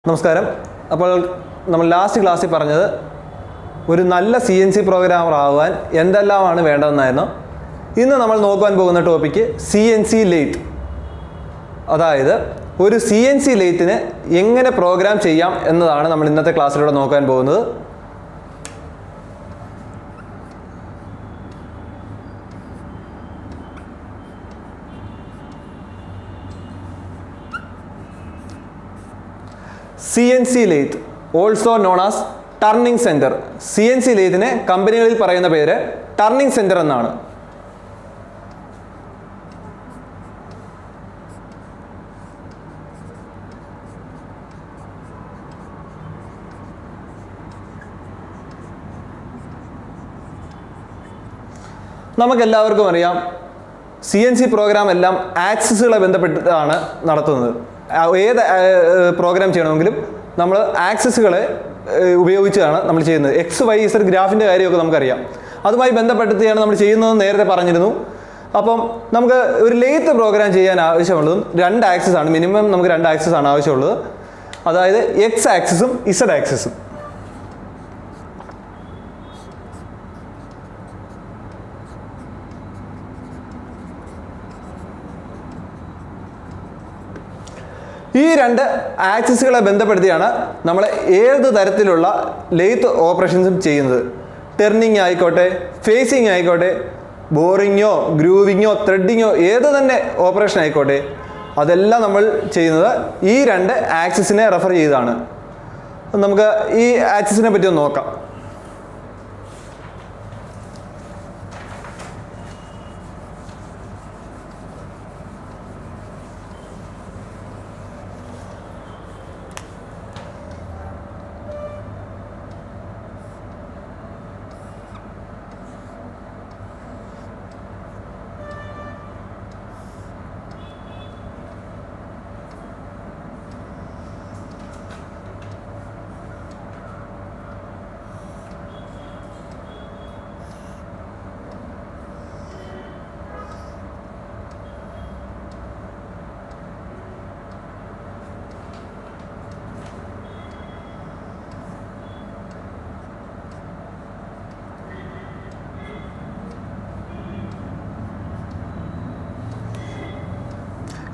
നമസ്കാരം. അപ്പോൾ നമ്മൾ ലാസ്റ്റ് ക്ലാസ്സിൽ പറഞ്ഞത് ഒരു നല്ല CNC പ്രോഗ്രാമർ ആവാൻ എന്തെല്ലാമാണ് വേണ്ടതെന്നായിരുന്നു. ഇന്ന് നമ്മൾ നോക്കാൻ പോകുന്ന ടോപ്പിക്ക് CNC ലേത്ത്. അതായത് ഒരു CNC ലേത്തിനെ എങ്ങനെ പ്രോഗ്രാം ചെയ്യാം എന്നതാണ് നമ്മൾ ഇന്നത്തെ ക്ലാസ്സിലൂടെ നോക്കാൻ പോകുന്നത്. CNC lathe, also known as turning center. CNC lathe കമ്പനികളിൽ പറയുന്ന പേര് ടർണിംഗ് സെന്റർ എന്നാണ്. നമുക്കെല്ലാവർക്കും അറിയാം, CNC പ്രോഗ്രാം എല്ലാം ആക്സിസുകളെ ബന്ധപ്പെട്ടാണ് നടത്തുന്നത്. ഏത് പ്രോഗ്രാം ചെയ്യണമെങ്കിലും നമ്മൾ ആക്സിസുകളെ ഉപയോഗിച്ചാണ് നമ്മൾ ചെയ്യുന്നത്. XYZ ഗ്രാഫിൻ്റെ കാര്യമൊക്കെ നമുക്കറിയാം. അതുമായി ബന്ധപ്പെടുത്തിയാണ് നമ്മൾ ചെയ്യുന്നതെന്ന് നേരത്തെ പറഞ്ഞിരുന്നു. അപ്പം നമുക്ക് ഒരു ലേത്ത് പ്രോഗ്രാം ചെയ്യാൻ ആവശ്യമുള്ളതും 2 ആക്സിസ് ആണ്. മിനിമം നമുക്ക് 2 ആക്സിസ് ആണ് ആവശ്യമുള്ളത്. അതായത് X ആക്സിസും Z ആക്സിസും. ഈ 2 ആക്സിസുകളെ ബന്ധപ്പെടുത്തിയാണ് നമ്മൾ ഏത് തരത്തിലുള്ള ലേത്ത് ഓപ്പറേഷൻസും ചെയ്യുന്നത്. ടെർണിങ് ആയിക്കോട്ടെ, ഫേസിങ് ആയിക്കോട്ടെ, ബോറിങ്ങോ, ഗ്രൂവിങ്ങോ, ത്രെഡിങ്ങോ, ഏത് തന്നെ ഓപ്പറേഷൻ ആയിക്കോട്ടെ, അതെല്ലാം നമ്മൾ ചെയ്യുന്നത് ഈ 2 ആക്സിസിനെ റെഫർ ചെയ്താണ്. നമുക്ക് ഈ ആക്സിസിനെ പറ്റി ഒന്ന് നോക്കാം.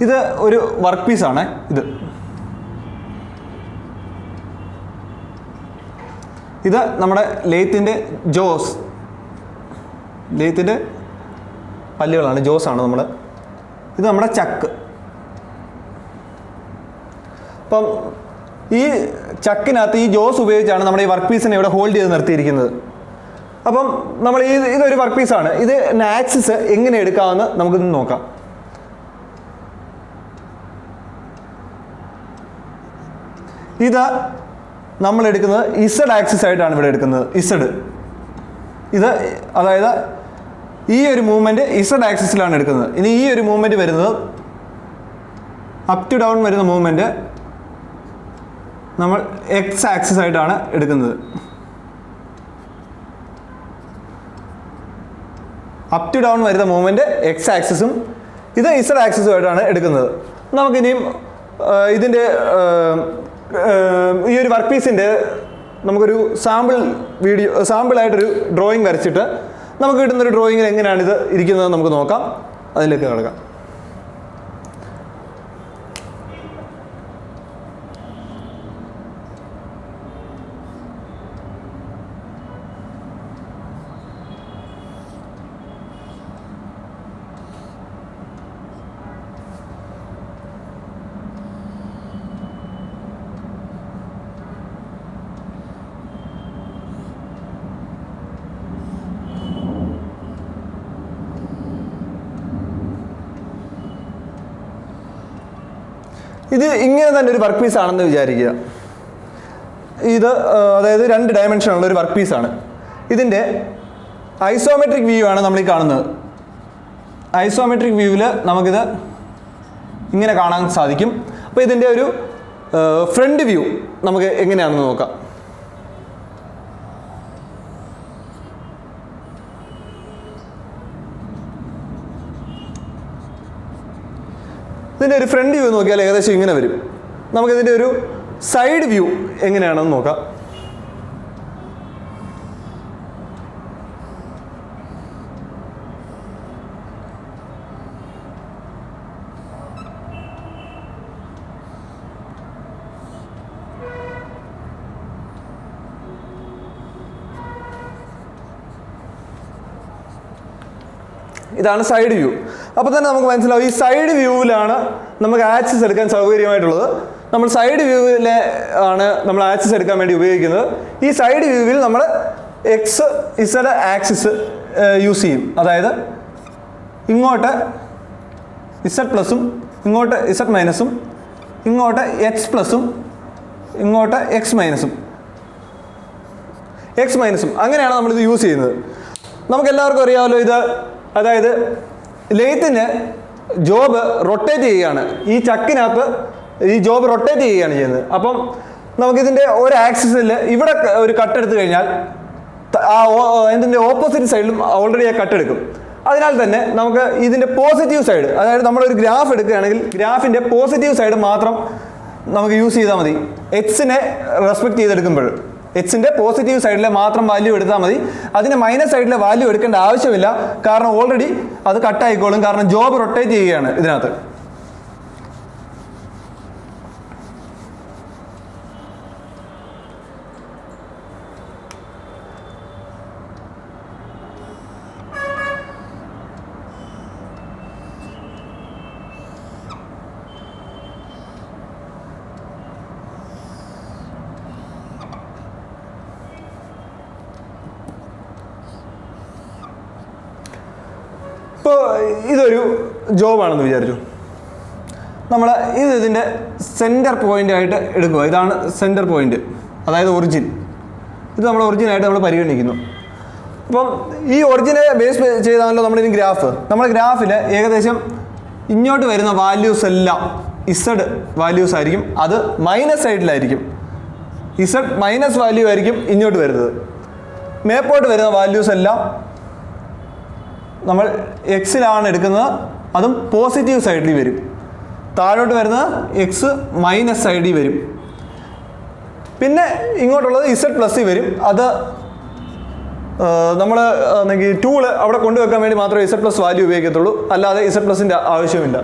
ഇത് ഒരു വർക്ക് പീസാണ്. ഇത് നമ്മുടെ ലേത്തിൻ്റെ ജോസ്, ലേത്തിൻ്റെ പല്ലുകളാണ്, ജോസാണ് നമ്മൾ. ഇത് നമ്മുടെ ചക്ക്. അപ്പം ഈ ചക്കിനകത്ത് ഈ ജോസ് ഉപയോഗിച്ചാണ് നമ്മുടെ ഈ വർക്ക് പീസിനെ ഇവിടെ ഹോൾഡ് ചെയ്ത് നിർത്തിയിരിക്കുന്നത്. അപ്പം നമ്മൾ ഇതൊരു വർക്ക് പീസാണ്. ഇത് ആക്സിസ് എങ്ങനെ എടുക്കാമെന്ന് നമുക്കിന്ന് നോക്കാം. ഇത് നമ്മൾ എടുക്കുന്നത് Z ആക്സിസ് ആയിട്ടാണ് ഇവിടെ എടുക്കുന്നത്. ഇത് അതായത് ഈ ഒരു മൂവ്മെൻറ്റ് Z ആക്സിസിലാണ് എടുക്കുന്നത്. ഇനി ഈ ഒരു മൂവ്മെൻറ്റ് വരുന്നത് അപ് ടു ഡൗൺ വരുന്ന മൂവ്മെൻറ്റ് നമ്മൾ X ആക്സിസ് ആയിട്ടാണ് എടുക്കുന്നത്. അപ് ടു ഡൗൺ വരുന്ന മൂവ്മെൻറ്റ് X ആക്സിസും ഇത് Z ആക്സിസുമായിട്ടാണ് എടുക്കുന്നത്. നമുക്കിനിയും ഇതിൻ്റെ ഈ ഒരു വർക്ക് പീസിൻ്റെ നമുക്കൊരു സാമ്പിളായിട്ടൊരു ഡ്രോയിങ് വരച്ചിട്ട് നമുക്ക് കിട്ടുന്നൊരു ഡ്രോയിങ്ങിൽ എങ്ങനെയാണ് ഇത് ഇരിക്കുന്നത് നമുക്ക് നോക്കാം. അതിലേക്ക് കിടക്കാം. ഇത് ഇങ്ങനെ തന്നെ ഒരു വർക്ക് പീസ് ആണെന്ന് വിചാരിക്കുക. ഇത് അതായത് 2 ഡയമെൻഷനുള്ള ഒരു വർക്ക് പീസാണ്. ഇതിൻ്റെ ഐസോമെട്രിക് വ്യൂ ആണ് നമ്മൾ ഈ കാണുന്നത്. ഐസോമെട്രിക് വ്യൂവിൽ നമുക്കിത് ഇങ്ങനെ കാണാൻ സാധിക്കും. അപ്പോൾ ഇതിൻ്റെ ഒരു ഫ്രണ്ട് വ്യൂ നമുക്ക് എങ്ങനെയാണെന്ന് നോക്കാം. ഇതിൻ്റെ ഒരു ഫ്രണ്ട് വ്യൂ നോക്കിയാൽ ഏകദേശം ഇങ്ങനെ വരും. നമുക്കിതിൻ്റെ ഒരു സൈഡ് വ്യൂ എങ്ങനെയാണെന്ന് നോക്കാം. ഇതാണ് സൈഡ് വ്യൂ. അപ്പോൾ തന്നെ നമുക്ക് മനസ്സിലാവും ഈ സൈഡ് വ്യൂവിലാണ് നമുക്ക് ആക്സിസ് എടുക്കാൻ സൗകര്യമായിട്ടുള്ളത്. നമ്മൾ സൈഡ് വ്യൂവിലെ ആണ് നമ്മൾ ആക്സിസ് എടുക്കാൻ വേണ്ടി ഉപയോഗിക്കുന്നത്. ഈ സൈഡ് വ്യൂവിൽ നമ്മൾ എക്സ് ഇസഡ് ആക്സിസ് യൂസ് ചെയ്യും. അതായത് ഇങ്ങോട്ട് ഇസഡ് പ്ലസും ഇങ്ങോട്ട് ഇസഡ് മൈനസും ഇങ്ങോട്ട് എക്സ് പ്ലസും ഇങ്ങോട്ട് എക്സ് മൈനസും അങ്ങനെയാണ് നമ്മളിത് യൂസ് ചെയ്യുന്നത്. നമുക്കെല്ലാവർക്കും അറിയാമല്ലോ ഇത്. അതായത് ലെയ്ത്തിന് ജോബ് റൊട്ടേറ്റ് ചെയ്യുകയാണ്. ഈ ചക്കിനകത്ത് ഈ ജോബ് റൊട്ടേറ്റ് ചെയ്യുകയാണ് ചെയ്യുന്നത്. അപ്പം നമുക്കിതിൻ്റെ ഒരു ആക്സിസിൽ ഇവിടെ ഒരു കട്ട് എടുത്തു കഴിഞ്ഞാൽ ഇതിൻ്റെ ഓപ്പോസിറ്റ് സൈഡിലും ഓൾറെഡി ആ കട്ട് എടുക്കും. അതിനാൽ തന്നെ നമുക്ക് ഇതിൻ്റെ പോസിറ്റീവ് സൈഡ്, അതായത് നമ്മളൊരു ഗ്രാഫ് എടുക്കുകയാണെങ്കിൽ ഗ്രാഫിൻ്റെ പോസിറ്റീവ് സൈഡ് മാത്രം നമുക്ക് യൂസ് ചെയ്താൽ മതി. എക്സിനെ റെസ്പെക്ട് ചെയ്തെടുക്കുമ്പോൾ എക്സിൻ്റെ പോസിറ്റീവ് സൈഡിലെ മാത്രം വാല്യൂ എടുത്താൽ മതി. അതിന് മൈനസ് സൈഡിലെ വാല്യൂ എടുക്കേണ്ട ആവശ്യമില്ല. കാരണം ഓൾറെഡി അത് കട്ടായിക്കോളും. കാരണം ജോബ് റൊട്ടേറ്റ് ചെയ്യുകയാണ് ഇതിനകത്ത്. ഇപ്പോൾ ഇതൊരു ജോബാണെന്ന് വിചാരിച്ചു. നമ്മൾ ഇതിൻ്റെ സെൻറ്റർ പോയിൻ്റ് ആയിട്ട് എടുക്കുക. ഇതാണ് സെൻറ്റർ പോയിൻ്റ്, അതായത് ഒറിജിൻ. ഇത് നമ്മൾ ഒറിജിനായിട്ട് നമ്മൾ പരിഗണിക്കുന്നു. അപ്പം ഈ ഒറിജിനെ ബേസ് ചെയ്താണല്ലോ നമ്മളിനി ഗ്രാഫ്. നമ്മുടെ ഗ്രാഫിൽ ഏകദേശം ഇങ്ങോട്ട് വരുന്ന വാല്യൂസ് എല്ലാം ഇസഡ് വാല്യൂസ് ആയിരിക്കും. അത് മൈനസ് സൈഡിലായിരിക്കും. ഇസഡ് മൈനസ് വാല്യൂ ആയിരിക്കും ഇങ്ങോട്ട് വരുന്നത്. മേപ്പോട്ട് വരുന്ന വാല്യൂസ് എല്ലാം നമ്മൾ എക്സിലാണ് എടുക്കുന്നത്. അതും പോസിറ്റീവ് സൈഡിൽ വരും. താഴോട്ട് വരുന്നത് എക്സ് മൈനസ് സൈഡിൽ വരും. പിന്നെ ഇങ്ങോട്ടുള്ളത് ഇസഡ് പ്ലസ് വരും. അത് നമ്മൾ ടൂള് അവിടെ കൊണ്ടുവെക്കാൻ വേണ്ടി മാത്രമേ ഇസഡ് പ്ലസ് വാല്യൂ ഉപയോഗിക്കത്തുള്ളൂ. അല്ലാതെ ഇസഡ് പ്ലസിൻ്റെ ആവശ്യമില്ല.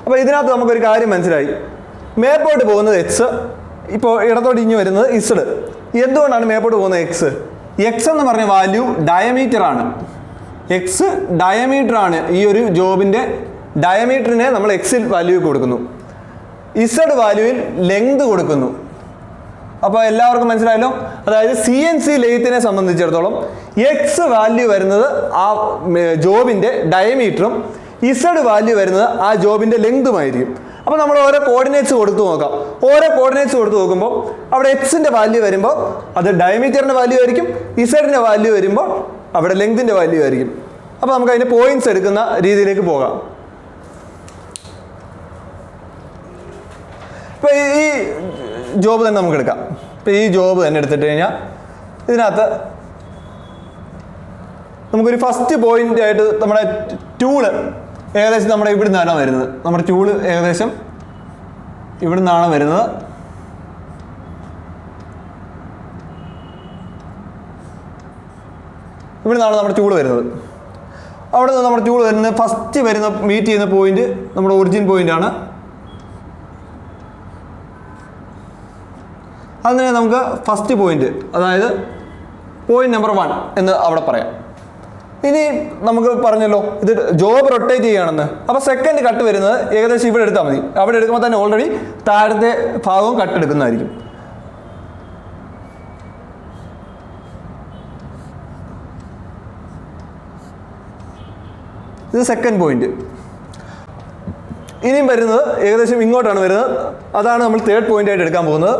അപ്പോൾ ഇതിനകത്ത് നമുക്കൊരു കാര്യം മനസ്സിലായി. മേപ്പോട്ട് പോകുന്നത് എക്സ്, ഇപ്പോൾ ഇടത്തോട്ട് ഇഞ്ഞ് വരുന്നത് ഇസഡ്. എന്തുകൊണ്ടാണ് മേപ്പോട്ട് പോകുന്നത് എക്സ്? എക്സ് എന്ന് പറഞ്ഞ വാല്യൂ ഡയമീറ്റർ ആണ്. എക്സ് ഡയമീറ്റർ ആണ്. ഈ ഒരു ജോബിൻ്റെ ഡയമീറ്ററിനെ നമ്മൾ എക്സിൽ വാല്യൂ കൊടുക്കുന്നു. ഇസഡ് വാല്യൂവിൽ ലെങ്ത് കൊടുക്കുന്നു. അപ്പോൾ എല്ലാവർക്കും മനസ്സിലായല്ലോ. അതായത് CNC ലെയ്ത്തിനെ സംബന്ധിച്ചിടത്തോളം എക്സ് വാല്യൂ വരുന്നത് ആ ജോബിൻ്റെ ഡയമീറ്ററും ഇസഡ് വാല്യൂ വരുന്നത് ആ ജോബിൻ്റെ ലെങ്തുമായിരിക്കും. അപ്പോൾ നമ്മൾ ഓരോ കോർഡിനേറ്റ്സ് കൊടുത്തു നോക്കാം. ഓരോ കോർഡിനേറ്റ്സ് കൊടുത്ത് നോക്കുമ്പോൾ അവിടെ എക്സിൻ്റെ വാല്യൂ വരുമ്പോൾ അത് ഡയമീറ്ററിൻ്റെ വാല്യൂ ആയിരിക്കും. ഇസഡിൻ്റെ വാല്യൂ വരുമ്പോൾ അവിടെ ലെങ്തിൻ്റെ വാല്യൂ ആയിരിക്കും. അപ്പോൾ നമുക്ക് അതിൻ്റെ പോയിന്റ്സ് എടുക്കുന്ന രീതിയിലേക്ക് പോകാം. ഇപ്പോൾ ഈ ജോബ് തന്നെ നമുക്ക് എടുക്കാം. ഇപ്പോൾ ഈ ജോബ് തന്നെ എടുത്തിട്ട് കഴിഞ്ഞാൽ ഇതിനകത്ത് നമുക്കൊരു ഫസ്റ്റ് പോയിന്റ് ആയിട്ട് നമ്മുടെ ടൂള് ഏകദേശം നമ്മുടെ ഇവിടെ നിന്നാണ് വരുന്നത്. നമ്മുടെ ടൂള് ഏകദേശം ഇവിടെ നിന്നാണ് വരുന്നത്. ഇവിടെ നിന്നാണ് നമ്മുടെ ടൂള് വരുന്നത്. അവിടെ നിന്ന് നമ്മുടെ ടൂള് വരുന്നത് ഫസ്റ്റ് വരുന്ന മീറ്റ് ചെയ്യുന്ന പോയിന്റ് നമ്മുടെ ഒറിജിൻ പോയിന്റ് ആണ്. അതിനെ നമുക്ക് ഫസ്റ്റ് പോയിന്റ്, അതായത് പോയിന്റ് നമ്പർ 1 എന്ന് അവിടെ പറയാം. ഇനി നമുക്ക് പറഞ്ഞല്ലോ ഇത് ജോബ് റൊട്ടേറ്റ് ചെയ്യുകയാണെന്ന്. അപ്പോൾ സെക്കൻഡ് കട്ട് വരുന്നത് ഏകദേശം ഇവിടെ എടുത്താൽ മതി. അവിടെ എടുക്കുമ്പോൾ തന്നെ ഓൾറെഡി താഴത്തെ ഭാഗവും കട്ട് എടുക്കുന്നതായിരിക്കും. ഇത് സെക്കൻഡ് പോയിന്റ്. ഇനിയും വരുന്നത് ഏകദേശം ഇങ്ങോട്ടാണ് വരുന്നത്. അതാണ് നമ്മൾ തേർഡ് പോയിന്റ് ആയിട്ട് എടുക്കാൻ പോകുന്നത്.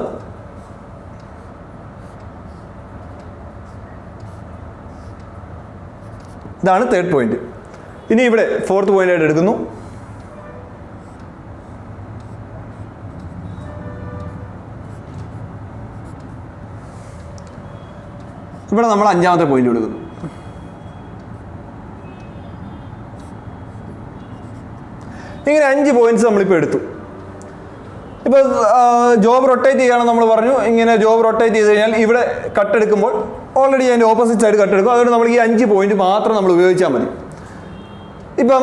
ഇതാണ് തേർഡ് പോയിന്റ്. ഇനി ഇവിടെ ഫോർത്ത് പോയിന്റ് ആയിട്ട് എടുക്കുന്നു. ഇവിടെ നമ്മൾ അഞ്ചാമത്തെ പോയിന്റ് എടുക്കുന്നു. ഇങ്ങനെ 5 പോയിന്റ്സ് നമ്മളിപ്പോൾ എടുത്തു. ഇപ്പോൾ ജോബ് റൊട്ടേറ്റ് ചെയ്യണം നമ്മൾ പറഞ്ഞു. ഇങ്ങനെ ജോബ് റൊട്ടേറ്റ് ചെയ്ത് കഴിഞ്ഞാൽ ഇവിടെ കട്ടെടുക്കുമ്പോൾ ഓൾറെഡി അതിൻ്റെ ഓപ്പോസിറ്റ് സൈഡ് കട്ടെടുക്കും. അതുകൊണ്ട് നമ്മൾ ഈ 5 പോയിന്റ് മാത്രം നമ്മൾ ഉപയോഗിച്ചാൽ മതി. ഇപ്പം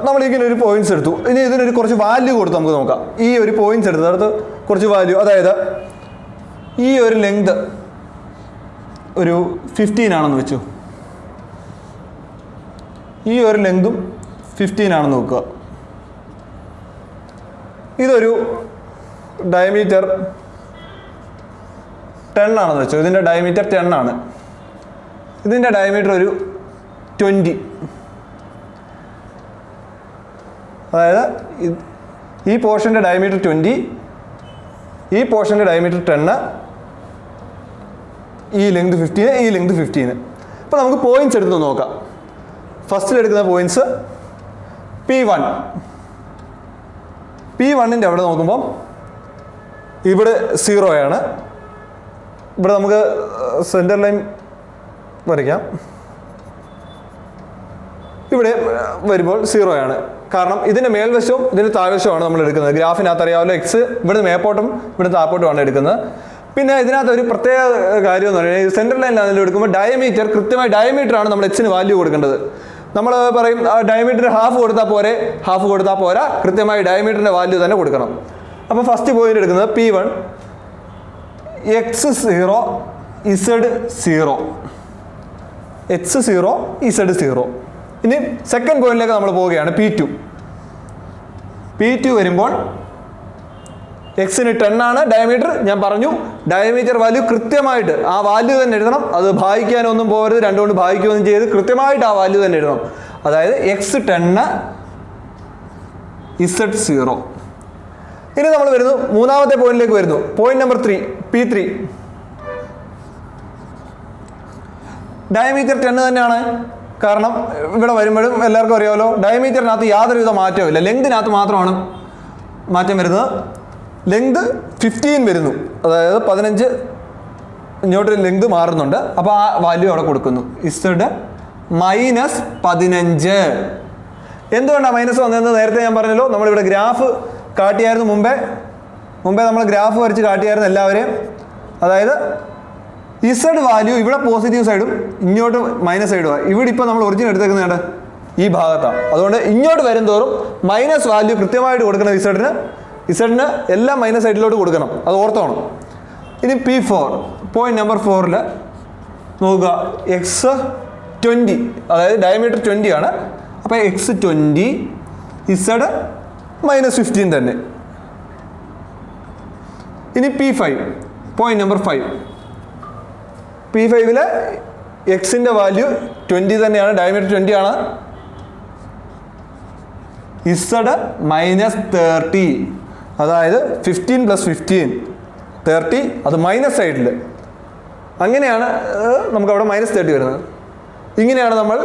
നമ്മളിങ്ങനെ ഒരു പോയിന്റ്സ് എടുത്തു. ഇനി ഇതിനൊരു കുറച്ച് വാല്യൂ കൊടുത്ത് നമുക്ക് നോക്കാം. ഈ ഒരു പോയിന്റ്സ് എടുത്ത് അടുത്ത് കുറച്ച് വാല്യൂ, അതായത് ഈ ഒരു ലെങ്ത് ഒരു 15 ആണെന്ന് വെച്ചു. ഈ ഒരു ലെങ്തും 15 ആണെന്ന് നോക്കുക. ഇതൊരു ഡയമീറ്റർ 10 ആണെന്ന് വെച്ചു. ഇതിൻ്റെ ഡയമീറ്റർ 10 ആണ്. ഇതിൻ്റെ ഡയമീറ്റർ ഒരു 20. അതായത് ഈ പോർഷൻ്റെ ഡയമീറ്റർ 20, ഈ പോർഷൻ്റെ ഡയമീറ്റർ 10, ഈ ലെങ്ത് 15, ഈ ലെങ്ത് 15. അപ്പോൾ നമുക്ക് പോയിന്റ്സ് എടുത്ത് നോക്കാം. ഫസ്റ്റിലെടുക്കുന്ന പോയിന്റ്സ് P1. P1ൻ്റെ അവിടെ നോക്കുമ്പോൾ ഇവിടെ 0 ആണ്. ഇവിടെ നമുക്ക് സെൻറ്റർ ലൈൻ വരയ്ക്കാം. ഇവിടെ വരുമ്പോൾ 0 ആണ്. കാരണം ഇതിൻ്റെ മേൽവശവും ഇതിൻ്റെ താഴ്വശവുമാണ് നമ്മൾ എടുക്കുന്നത്. ഗ്രാഫിനകത്ത് അറിയാമല്ലോ, എക്സ് ഇവിടെ മേപ്പോട്ടും ഇവിടെ താപ്പോട്ടുമാണ് എടുക്കുന്നത്. പിന്നെ ഇതിനകത്ത് ഒരു പ്രത്യേക കാര്യം എന്ന് പറയുന്നത് സെൻട്രൽ ലൈനിൽ എടുക്കുമ്പോൾ ഡയമീറ്റർ, കൃത്യമായി ഡയമീറ്ററാണ് നമ്മൾ എക്സിന് വാല്യൂ കൊടുക്കേണ്ടത്. നമ്മൾ പറയും ഡയമീറ്റർ ഹാഫ് കൊടുത്താൽ പോരാ, കൃത്യമായി ഡയമീറ്ററിൻ്റെ വാല്യൂ തന്നെ കൊടുക്കണം. അപ്പോൾ ഫസ്റ്റ് പോയിന്റ് എടുക്കുന്നത് P1 x0 z0, x0 z0. ഇനി സെക്കൻഡ് പോയിന്റിലേക്ക് നമ്മൾ പോവുകയാണ്. P2 വരുമ്പോൾ എക്സിന് 10 ആണ് ഡയമീറ്റർ. ഞാൻ പറഞ്ഞു ഡയമീറ്റർ വാല്യൂ കൃത്യമായിട്ട് ആ വാല്യൂ തന്നെ എഴുതണം. അത് ഭാഗിക്കാനൊന്നും പോകരുത്, 2 കൊണ്ട് ഭാഗിക്കുകയൊന്നും ചെയ്ത് കൃത്യമായിട്ട് ആ വാല്യൂ തന്നെ എഴുതണം. അതായത് x10 z0. ഇനി നമ്മൾ വരുന്നു മൂന്നാമത്തെ പോയിന്റിലേക്ക് വരുന്നു. Point number 3 P3. ഡയമീറ്റർ 10 തന്നെയാണ്. കാരണം ഇവിടെ വരുമ്പോഴും എല്ലാവർക്കും അറിയാമല്ലോ, ഡയമീറ്ററിനകത്ത് യാതൊരുവിധ മാറ്റവും ഇല്ല. ലെങ്തിനകത്ത് മാത്രമാണ് മാറ്റം വരുന്നത്. ലെങ്ത് 15 വരുന്നു, അതായത് 15 ഇങ്ങോട്ട് ലെങ്ത് മാറുന്നുണ്ട്. അപ്പോൾ ആ വാല്യൂ അവിടെ കൊടുക്കുന്നു. ഇസഡ് -15. എന്തുകൊണ്ടാണ് മൈനസ് വന്നതെന്ന് നേരത്തെ ഞാൻ പറഞ്ഞല്ലോ. നമ്മളിവിടെ ഗ്രാഫ് കാട്ടിയായിരുന്നു മുമ്പേ നമ്മൾ ഗ്രാഫ് വരച്ച് കാട്ടിയായിരുന്നു എല്ലാവരെയും. അതായത് ഇസഡ് വാല്യൂ ഇവിടെ പോസിറ്റീവ് സൈഡും ഇങ്ങോട്ട് മൈനസ് സൈഡുമാണ്. ഇവിടെ ഇപ്പോൾ നമ്മൾ ഒറിജിൻ എടുത്തേക്കുന്നതാണ് ഈ ഭാഗത്താണ്. അതുകൊണ്ട് ഇങ്ങോട്ട് വരും തോറും മൈനസ് വാല്യൂ കൃത്യമായിട്ട് കൊടുക്കണം. ഇസഡിന് എല്ലാം മൈനസ് സൈഡിലോട്ട് കൊടുക്കണം, അത് ഓർത്തോണം. ഇനി P4 പോയിന്റ് നമ്പർ 4 നോക്കുക. x20, അതായത് ഡയമീറ്റർ 20 ആണ്. അപ്പോൾ x20 ഇസഡ് -15 തന്നെ. ഇനി P5 പോയിന്റ് നമ്പർ 5. P5 എക്സിൻ്റെ വാല്യൂ 20 തന്നെയാണ്, ഡയമീറ്റർ 20 ആണ്. ഇസഡ് -30, അതായത് 15 + 15 30, അത് മൈനസ് സൈഡിൽ. അങ്ങനെയാണ് നമുക്കവിടെ -30 വരുന്നത്. ഇങ്ങനെയാണ് നമ്മൾ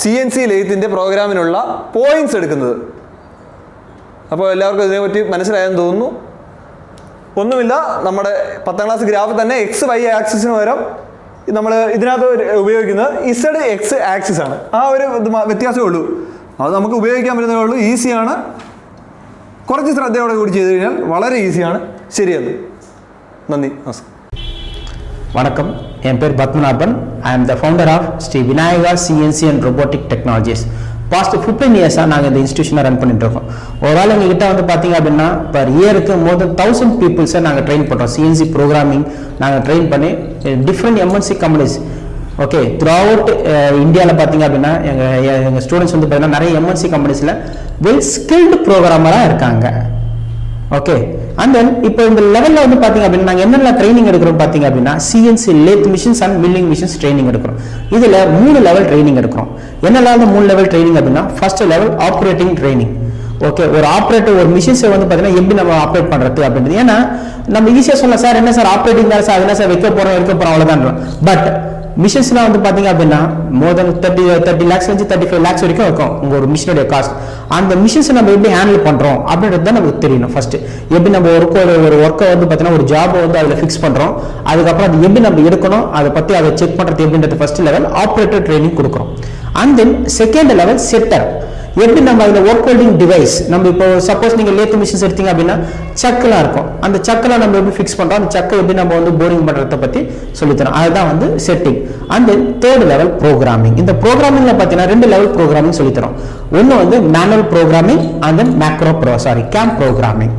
CNC ലെയ്ത്തിൻ്റെ പ്രോഗ്രാമിനുള്ള പോയിന്റ്സ് എടുക്കുന്നത്. അപ്പോൾ എല്ലാവർക്കും ഇതിനെപ്പറ്റി മനസ്സിലായെന്ന് തോന്നുന്നു. ഒന്നുമില്ല, നമ്മുടെ 10ാം ക്ലാസ് ഗ്രാഫ് തന്നെ XY ആക്സിസിന് പകരം നമ്മൾ ഇതിനകത്ത് ഉപയോഗിക്കുന്നത് ZX ആക്സിസ് ആണ്. ആ ഒരു വ്യത്യാസമേ ഉള്ളൂ. അത് നമുക്ക് ഉപയോഗിക്കാൻ പറ്റുന്നതേ ഉള്ളൂ. ഈസിയാണ്. കുറച്ച് ശ്രദ്ധയോടെ കൂടി ചെയ്ത് കഴിഞ്ഞാൽ വളരെ ഈസിയാണ്. ശരിയല്ല. നന്ദി, നമസ്കാരം. வணக்கம், என் பேர் Padmanabhan. I am the founder of Sri Vinayaga Cnc and Robotic Technologies. Past 15 இயர்ஸாக நாங்கள் இந்த இன்ஸ்டியூஷனை ரன் பண்ணிட்டு இருக்கோம். ஓவரால் எங்ககிட்ட வந்து பார்த்தீங்க அப்படின்னா பர் இயருக்கு மோர் தென் 1000 பீப்புள்ஸை நாங்கள் ட்ரெயின் பண்ணுறோம். CNC ப்ரோக்ராமிங் நாங்கள் ட்ரெயின் பண்ணி different MNC companies okay through out இந்தியாவில் பார்த்தீங்க அப்படின்னா எங்கள் ஸ்டூடெண்ட்ஸ் வந்து பார்த்தீங்கன்னா நிறைய MNC கம்பெனிஸில் வெல் ஸ்கில்டு ப்ரோக்ராமராக இருக்காங்க. ஓகே, அண்ட் தென் இப்போ இந்த லெவலில் வந்து பார்த்தீங்க அப்படின்னா நாங்கள் என்னென்ன ட்ரைனிங் எடுக்கிறோம் பார்த்தீங்க அப்படின்னா CNC lathe machines and milling machines training எடுக்கிறோம். இதில் 3 லெவல் ட்ரைனிங் எடுக்கிறோம். என்னெல்லாம் 3 லெவல் ட்ரைனிங் அப்படின்னா first level operating training. Okay, ஒரு ஆப்ரேட்டர் ஒரு மிஷின்ஸை வந்து பார்த்தீங்கன்னா எப்படி நம்ம ஆப்ரேட் பண்ணுறது அப்படின்றது. ஏன்னா நம்ம ஈஸியாக சொல்லலாம், சார் என்ன சார் ஆப்ரேட்டிங் தான் சார், என்ன சார் வைக்க போகிறோம் அவ்வளோதான். பட் மிஷின்ஸ்லாம் வந்து பார்த்தீங்க அப்படின்னா மோர் தென் 30 lakhs 35 lakhs வரைக்கும் இருக்கும் உங்கள் ஒரு மிஷினுடைய காஸ்ட். அந்த மிஷின்ஸை நம்ம எப்படி ஹேண்டில் பண்ணுறோம் அப்படின்றது தான் நமக்கு தெரியணும். ஃபர்ஸ்ட் எப்படி நம்ம ஒரு ஒர்க்கை வந்து பார்த்தீங்கன்னா ஒரு ஜாபை வந்து அதில் ஃபிக்ஸ் பண்ணுறோம். அதுக்கப்புறம் அது எப்படி நம்ம எடுக்கணும், அதை பற்றி அதை செக் பண்ணுறது எப்படின்றது ஃபர்ஸ்ட் லெவல் ஆப்ரேட்டர் ட்ரைனிங் கொடுக்குறோம். And then second level setter. எப்படி நம்ம அதில் ஒர்க் ஹோல்டிங் டிவைஸ் நம்ம இப்போ சப்போஸ் நீங்கள் லேத் மிஷின்ஸ் எடுத்தீங்க அப்படின்னா சக்கெல்லாம் இருக்கும், அந்த சக்கெல்லாம் நம்ம எப்படி ஃபிக்ஸ் பண்ணுறோம், அந்த சக்கை எப்படி நம்ம வந்து போரிங் பண்ணுறத பற்றி சொல்லித்தரோம். அதுதான் வந்து setting. And third level programming. இந்த ப்ரோக்ராமிங்ல பார்த்தீங்கன்னா 2 லெவல் ப்ரோக்ராமிங் சொல்லித்தரோம். ஒன்று வந்து manual programming and then came programming.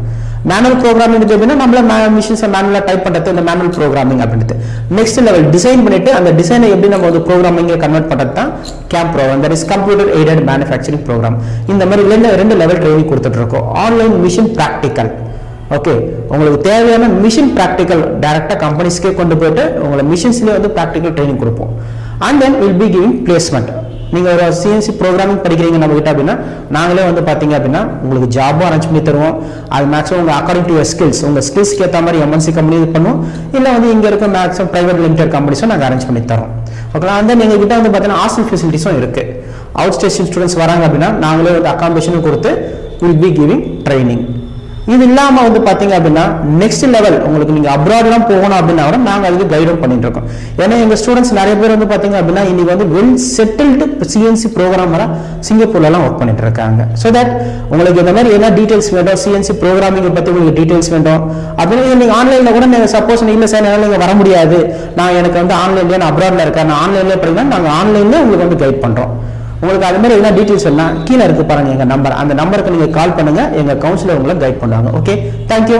Manual programming எப்படின்னா நம்மள மிஷின்ஸை மேனுவலாக டைப் பண்ணுறது இந்த மேனுவல் ப்ரோக்ராமிங் அப்படின்றது. நெக்ஸ்ட் லெவல் டிசைன் பண்ணிட்டு அந்த டிசைனை எப்படி நம்ம வந்து ப்ரோக்ராமிங்கை கன்வெர்ட் பண்ணுறது தான் CAM program, that is computer aided manufacturing program. இந்த மாதிரி 2 லெவல் ட்ரைனிங் கொடுத்துட்டு இருக்கோம். Online machine practical. ஓகே, உங்களுக்கு தேவையான மிஷின் ப்ராக்டிக்கல் டைரக்டா கம்பெனிஸ்க்கே கொண்டு போயிட்டு உங்களை மிஷின்ஸ்லேயே வந்து ப்ராக்டிக்கல் ட்ரைனிங் கொடுப்போம். And then will be giving placement. நீங்கள் ஒரு சிஎன்சி ப்ரோக்ராமிங் படிக்கிறீங்க நம்ம கிட்ட அப்படின்னா நாங்களே வந்து பார்த்தீங்க அப்படின்னா உங்களுக்கு ஜாபும் அரேஞ்ச் பண்ணி தருவோம். அது மேக்ஸிமம் உங்கள் அக்கார்டிங் டு யுவர் ஸ்கில்ஸ், உங்கள் ஸ்கில்ஸ்க்கு ஏற்ற மாதிரி எம்என்சி கம்பெனி இது பண்ணுவோம், இல்லை வந்து இங்கே இருக்க மேக்ஸிமம் பிரைவேட் லிமிடெட் கம்பெனிஸும் நாங்கள் அரேஞ்ச் பண்ணி தரோம். ஓகே, அந்த எங்கள் கிட்ட வந்து பார்த்தீங்கன்னா ஹாஸ்டல் ஃபெசிலிட்டிஸும் இருக்கு. அவுட் ஸ்டேஷன் ஸ்டூடெண்ட்ஸ் வராங்க அப்படின்னா நாங்களே வந்து அகாமடேஷனும் கொடுத்து வில் பி கிவிங் ட்ரைனிங். இது இல்லாமல் வந்து பார்த்தீங்க அப்படின்னா நெக்ஸ்ட் லெவல் உங்களுக்கு நீங்கள் அப்ராட்லாம் போகணும் அப்படின்னா கூட நாங்கள் அதுக்கு கைடும் பண்ணிட்டு இருக்கோம். ஏன்னா எங்கள் ஸ்டூடெண்ட்ஸ் நிறைய பேர் வந்து பார்த்தீங்க அப்படின்னா இன்னைக்கு வந்து வெல் செட்டில்டு சிஎன்சி ப்ரோக்ராமராக சிங்கப்பூர்லாம் ஒர்க் பண்ணிட்டு இருக்காங்க. ஸோ தட் உங்களுக்கு இந்த மாதிரி என்ன டீடைல்ஸ் வேணும், சிஎன்சி ப்ரோக்ராமிங்கை பற்றி உங்களுக்கு டீடைல்ஸ் வேணும் அப்படின்னு நீங்கள் ஆன்லைனில் கூட நீங்கள் சப்போஸ் இல்லை சார் என்னால் நீங்கள் வர முடியாது, நான் எனக்கு வந்து ஆன்லைன்லேயே நான் அப்ராட்ல இருக்கேன், நான் ஆன்லைன்லேயே படிக்கிறேன், நாங்கள் ஆன்லைன்லேயே உங்களுக்கு வந்து கைட் பண்ணுறோம். உங்களுக்கு அது மாதிரி என்ன டீடைல்ஸ் வேணா கீழே இருக்கு பாருங்க எங்க நம்பர், அந்த நம்பருக்கு நீங்க கால் பண்ணுங்க, எங்க கவுன்சிலர் உங்களை கைட் பண்ணுவாங்க. Okay, thank you.